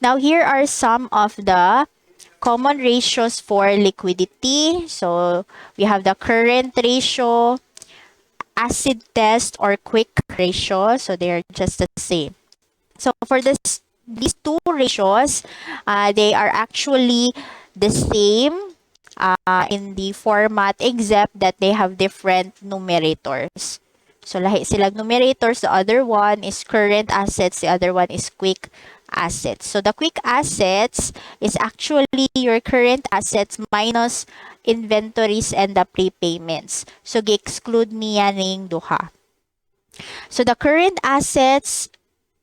Now, here are some of the common ratios for liquidity. So, we have the current ratio, acid test, or quick ratio. So, they're just the same. So, for these two ratios, they are actually the same in the format except that they have different numerators. So, lahi silang numerators. The other one is current assets. The other one is quick assets. So, the quick assets is actually your current assets minus inventories and the prepayments. So, gi-exclude niya ning duha. So, the current assets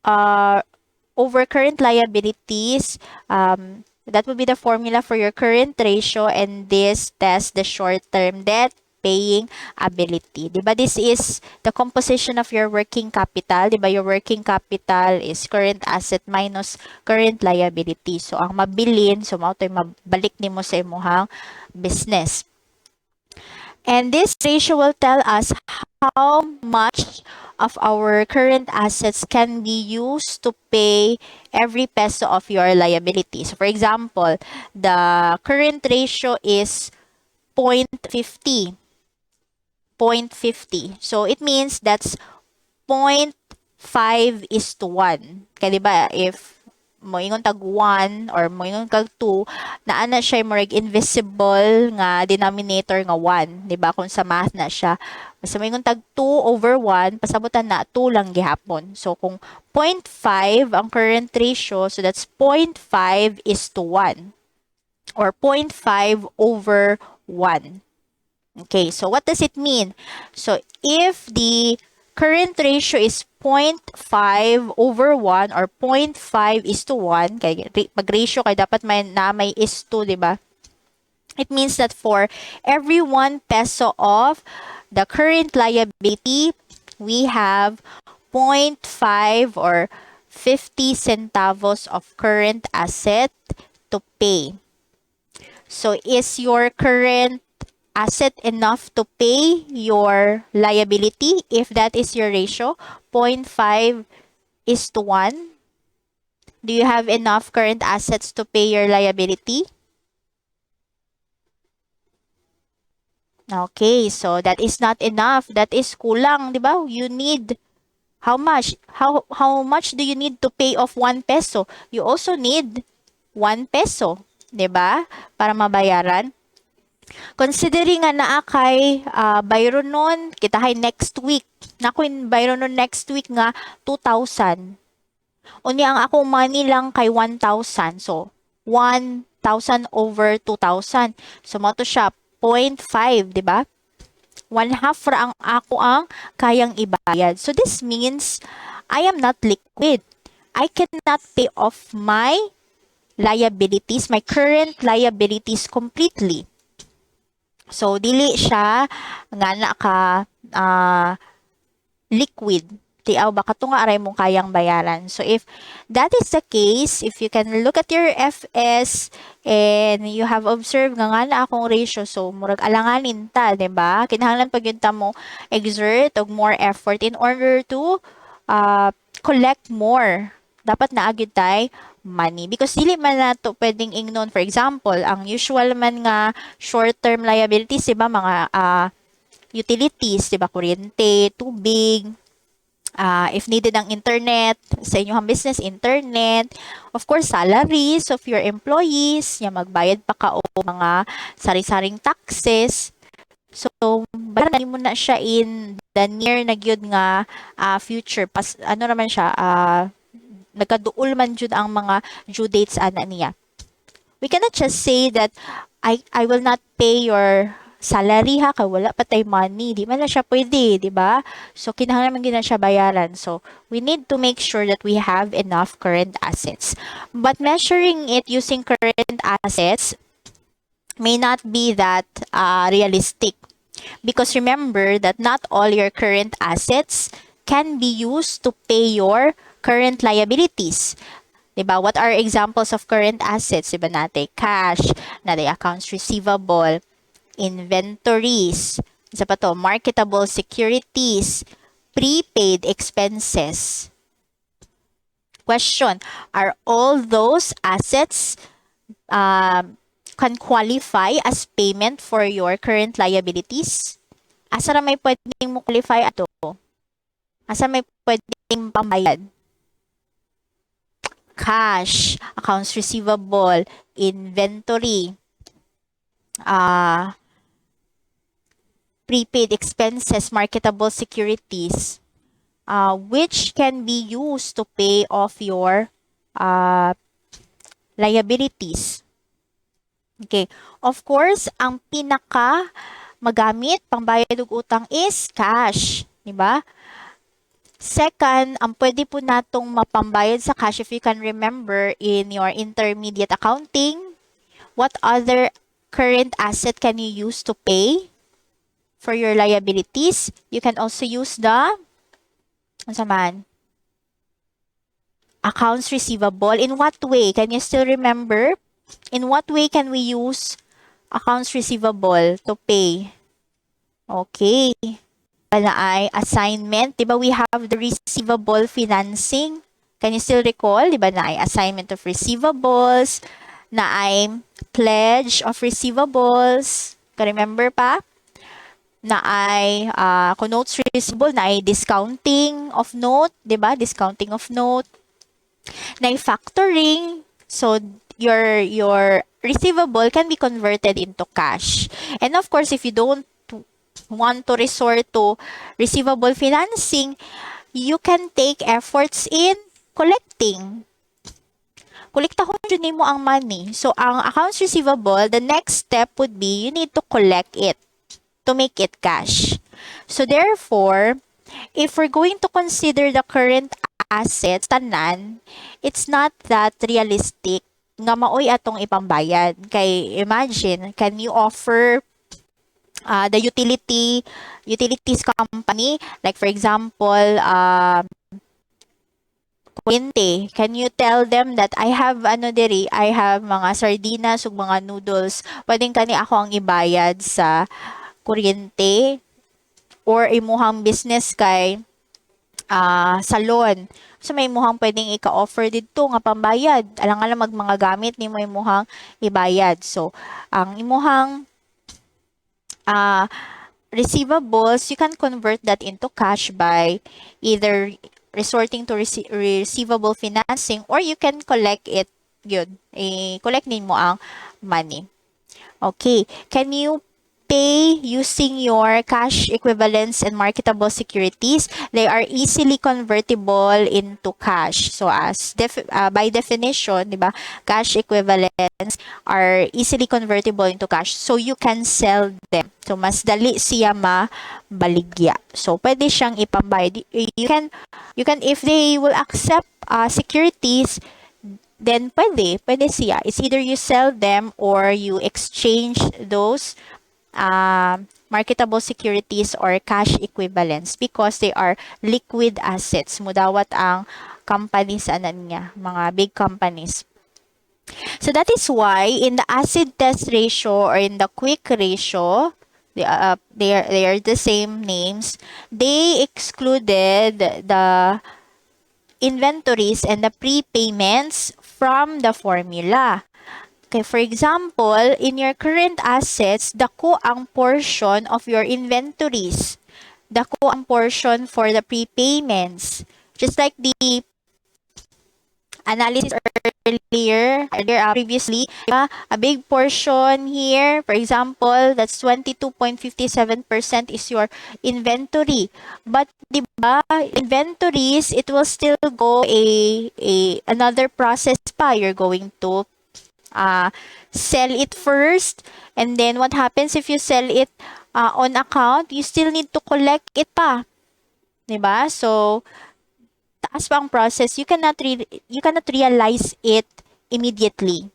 over current liabilities, that would be the formula for your current ratio, and this tests the short-term debt paying ability. Diba? This is the composition of your working capital. Diba? Your working capital is current asset minus current liability. So, ang mabilin, so mao to'y mabalik nimo sa imuhang business. And this ratio will tell us how much of our current assets can be used to pay every peso of your liability. So, for example, the current ratio is 0.50. 0.50. So, it means that's 0.5 is to 1. Kaya diba, if moingon tag 1 or moingon tag 2, naana siya mo invisible nga denominator nga 1, di ba? Kung sa math na siya. Basta moingon tag 2 over 1, pasabutan na 2 lang gihapon. So kung 0.5 ang current ratio, so that's 0.5 is to 1 or 0.5 over 1. Okay, so what does it mean? So if the current ratio is 0.5 over 1 or 0.5 is to 1, kaya pag ratio kay dapat may is to, di ba? It means that for every 1 peso of the current liability, we have 0.5 or 50 centavos of current asset to pay. So is your current asset enough to pay your liability? If that is your ratio, 0.5 is to 1. Do you have enough current assets to pay your liability? Okay, so that is not enough. That is kulang, di ba? You need how much? How much do you need to pay off 1 peso? You also need 1 peso, di ba? Para mabayaran. Considering nga naa kay bayro nun, kita hay next week. Naku, bayro nun next week nga 2,000. Unya ang akong money lang kay 1,000. So, 1,000 over 2,000. So, mo to siya 0.5, di ba? 1/2 ra ang ako ang kayang ibayad. So, this means I am not liquid. I cannot pay off my liabilities, my current liabilities completely. So, dili siya nga na ka liquid. Tiaw baka to nga aray mong kayang bayaran. So, if that is the case, if you can look at your FS and you have observed nga na akong ratio, so murag alanganin ta, diba? Kinahanglan pag yun ta mo exert og more effort in order to collect more. Dapat naagid tay money because dili man nato pwedeng ingnon. For example, ang usual man nga short-term liabilities, diba, mga utilities, diba, kuryente, tubig, if needed ang internet, sa inyong business, internet, of course, salaries of your employees, magbayad pa ka o mga sari-saring taxes. So, bayaran mo na siya in the near na gyud nga future. Ano naman siya, nagkaduol man jud ang mga due dates ana niya. We cannot just say that I will not pay your salary ha kay wala pa tay money, di man na siya pwede, di ba? So kinahanglan man gyud na siya bayaran. So we need to make sure that we have enough current assets. But measuring it using current assets may not be that realistic, because remember that not all your current assets can be used to pay your current liabilities. Diba? What are examples of current assets? Diba natin? Cash, natin accounts receivable, inventories, isa pa to, marketable securities, prepaid expenses. question, are all those assets can qualify as payment for your current liabilities? Asa ra may pwedeng mo qualify ato? Asa may pwedeng pambayad? Cash, accounts receivable, inventory, prepaid expenses, marketable securities, which can be used to pay off your liabilities. Okay. Of course, ang pinaka magamit pangbayad og utang is cash, di ba? Second, ang pwede po natong mapambayad sa cash, if you can remember in your intermediate accounting, what other current asset can you use to pay for your liabilities? You can also use the accounts receivable. In what way? Can you still remember? In what way can we use accounts receivable to pay? Okay. Na ay assignment. Diba we have the receivable financing? Can you still recall? Diba na ay assignment of receivables? Na ay pledge of receivables? Ka-remember pa? Na ay kung notes receivable, na ay discounting of note. Diba? Discounting of note. Na ay factoring. So, your receivable can be converted into cash. And of course, if you don't want to resort to receivable financing, you can take efforts in collecting. Kolektahon dyan mo ang money. So, ang accounts receivable, the next step would be you need to collect it to make it cash. So, therefore, if we're going to consider the current assets, tanan, it's not that realistic nga maoy atong ipambayad. Kay imagine, can you offer the utilities company, like for example, kuryente, can you tell them that I have I have mga sardinas ug mga noodles, pwedeng kani ako ang ibayad sa kuryente? Or imuhang business kay salon, so may imuhang pwedeng ika-offer didto nga pambayad, alang mga gamit nimo imuhang ibayad. So ang imuhang receivables, you can convert that into cash by either resorting to receivable financing, or you can collect it good. Collect mo ang money. Okay. Can you pay using your cash equivalents and marketable securities? They are easily convertible into cash. So as by definition, 'di ba? Cash equivalents are easily convertible into cash. So you can sell them. So mas dali siya mabaligya. So pwede siyang ipambayad. You can if they will accept securities, then pwede siya. It's either you sell them or you exchange those marketable securities or cash equivalents because they are liquid assets. Mudawat ang companies niya, mga big companies. So that is why in the acid test ratio or in the quick ratio, they are the same names. They excluded the inventories and the prepayments from the formula. Okay, for example, in your current assets, dako ang portion of your inventories. Dako ang portion for the prepayments. Just like the analysis earlier previously, a big portion here, for example, that's 22.57% is your inventory. But diba, inventories, it will still go another process pa. You're going to sell it first, and then what happens if you sell it on account? You still need to collect it pa, diba? So taas pa ang process. You cannot realize it immediately.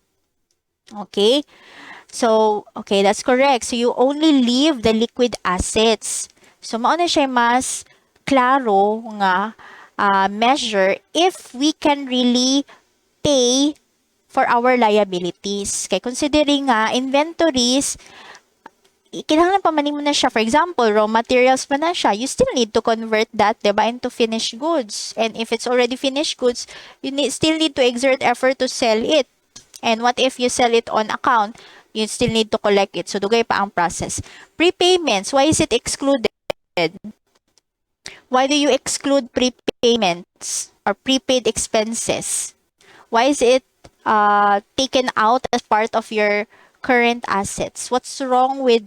Okay, so okay, that's correct. So you only leave the liquid assets. So mao na siya mas klaro nga measure if we can really pay for our liabilities. Kay considering nga inventories, kinahanglan pa man mo na siya. For example, raw materials pa na siya. You still need to convert that, diba, into finished goods. And if it's already finished goods, you still need to exert effort to sell it. And what if you sell it on account? You still need to collect it. So, dugay pa ang process. Prepayments, why is it excluded? Why do you exclude prepayments or prepaid expenses? Why is it taken out as part of your current assets? What's wrong with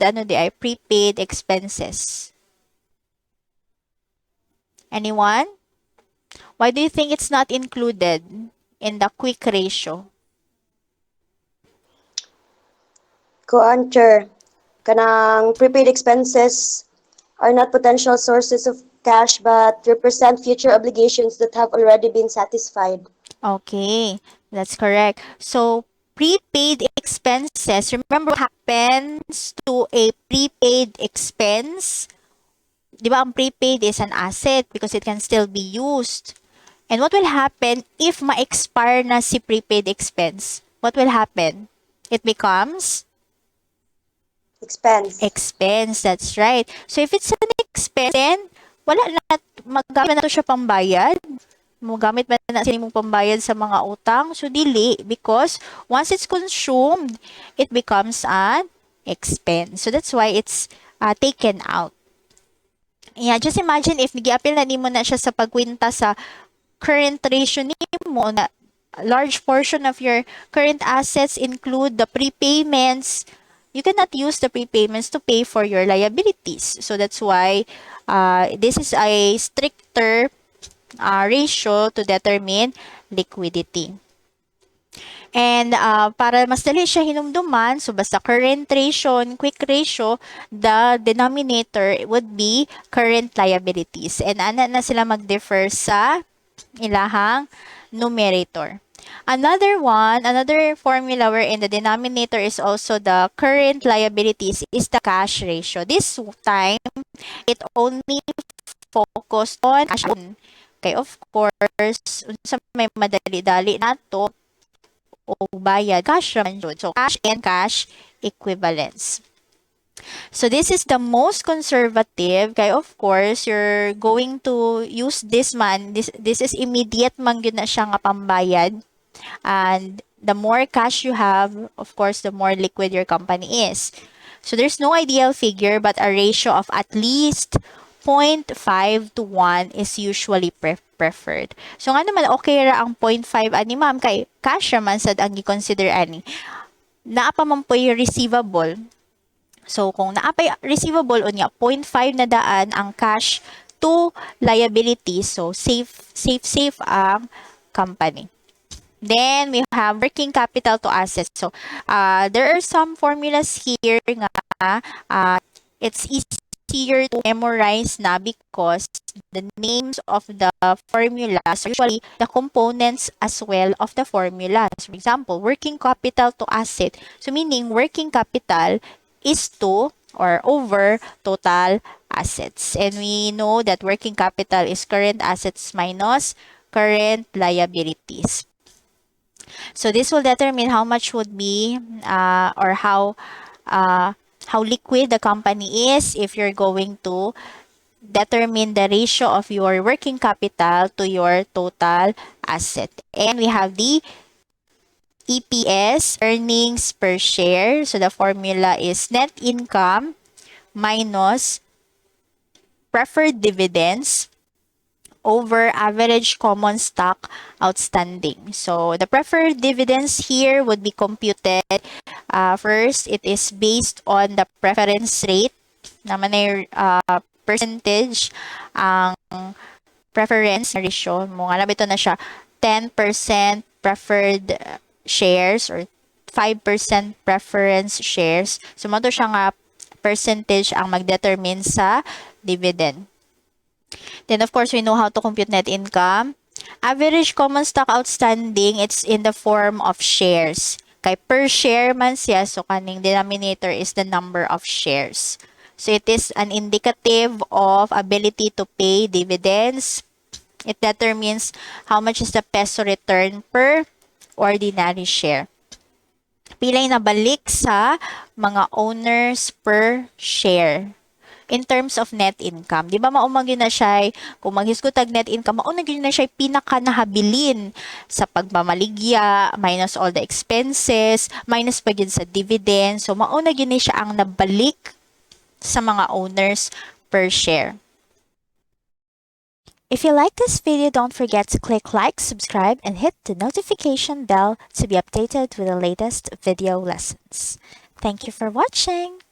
prepaid expenses? Anyone? Why do you think it's not included in the quick ratio? Answer, kanang prepaid expenses are not potential sources of cash but represent future obligations that have already been satisfied. Okay, that's correct. So, prepaid expenses, remember what happens to a prepaid expense? Di ba, ang prepaid is an asset because it can still be used. And what will happen if ma-expire na si prepaid expense? What will happen? It becomes expense, that's right. So, if it's an expense, then wala na, magamit na to siya pambayad. Magamit ba na sila mong pambayad sa mga utang? So, dili. Because once it's consumed, it becomes an expense. So, that's why it's taken out. Yeah, just imagine if nag-apil na nimo na siya sa pagkwinta sa current ratio nimo na large portion of your current assets include the prepayments. You cannot use the prepayments to pay for your liabilities. So that's why this is a stricter ratio to determine liquidity. And para mas dali siya hinumduman, so basta current ratio and quick ratio, the denominator would be current liabilities. And ana na sila mag-differ sa ilahang numerator. Another formula wherein the denominator is also the current liabilities is the cash ratio. This time, it only focused on cash. Okay, of course, sa may madali-dali nato o bayad, cash raman yun. So, cash and cash equivalents. So, this is the most conservative. Kaya, of course, you're going to use this man. This is immediate man yun na siya nga pambayad. And the more cash you have, of course, the more liquid your company is. So, there's no ideal figure, but a ratio of at least 0.5 to 1 is usually preferred. So, nga naman, okay ra ang 0.5 ani ma'am, kay cash raman sad ang i-consider ani. Naa pa man po yung receivable. So, kung naa pa yung receivable, unya, 0.5 na daan ang cash to liability. So, safe ang company. Then, we have working capital to assets. So, there are some formulas here nga it's easier to memorize na because the names of the formulas are usually the components as well of the formulas. For example, working capital to asset. So, meaning working capital is to or over total assets. And we know that working capital is current assets minus current liabilities. So this will determine how much would be or how liquid the company is if you're going to determine the ratio of your working capital to your total asset. And we have the EPS, earnings per share. So the formula is net income minus preferred dividends over average common stock outstanding. So the preferred dividends here would be computed. First, it is based on the preference rate naman ay percentage ang preference ratio mo nga ito na siya 10% preferred shares or 5% preference shares. So mo to siya nga percentage ang magdetermine sa dividend. Then, of course, we know how to compute net income. Average common stock outstanding, it's in the form of shares. Kay per share man siya, so kaning denominator is the number of shares. So, it is an indicative of ability to pay dividends. It determines how much is the peso return per ordinary share. Pilay na balik sa mga owners per share in terms of net income. Di ba maumag yun na siya, kung maghiskutag net income, maunag yun na siya pinaka nahabilin sa pagmamaligya, minus all the expenses, minus pa yun sa dividend. So, maunag yun na siya ang nabalik sa mga owners per share. If you like this video, don't forget to click like, subscribe, and hit the notification bell to be updated with the latest video lessons. Thank you for watching.